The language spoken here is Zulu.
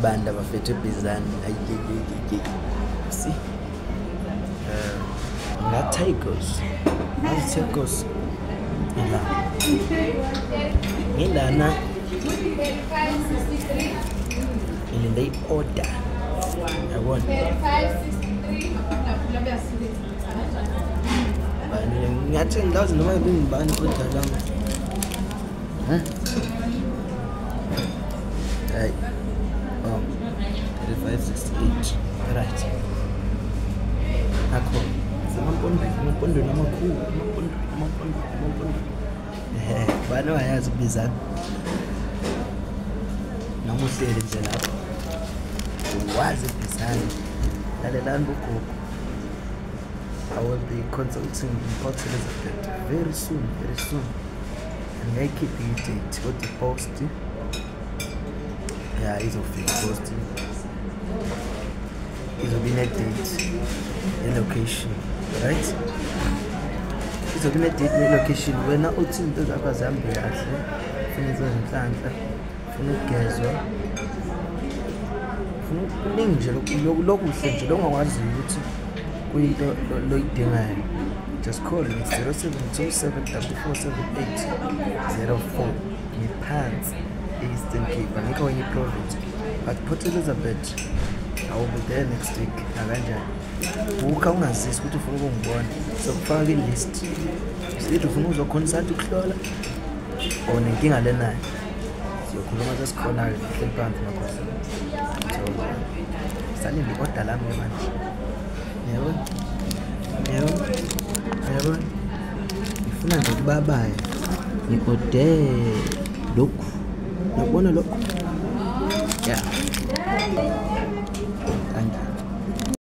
banda bafethe bizani see ngatigers ngilana they order I want 563 ngathi ngilazi noma ngibani kodwa la right 3568 right akho amampondo namakhulu amampondo bani wayazi bizana namuhlele nje lapho wazi bizana lalelani bugogo I will be consulting in Port Elizabeth very soon and I keep the date what the post yeah is of the post it will be a date the location right it will be a date the location when I uthi into zakho zambi kahle funa izinhlanhla funa ukugezwa funa kuningi nje lokuhle nje lokungakwazi ukuthi kuyinto loyidingayo just call me 0727447804 ngiphansi Eastern Cape ngikho kwenye province but Port Elizabeth I will be there next week nakanjani buka ungazisi ukuthi ufuna ukungibona so kufaka i-list sithi ufuna uzoconsult ukuhlola or nenkinga lenayo siyokhuluma sesikhona ngihleli phansi makhosi so salinde kodwa lami manje yebo ngifuna nje ukubabaye ngikode lokhu yabona lokhu yeah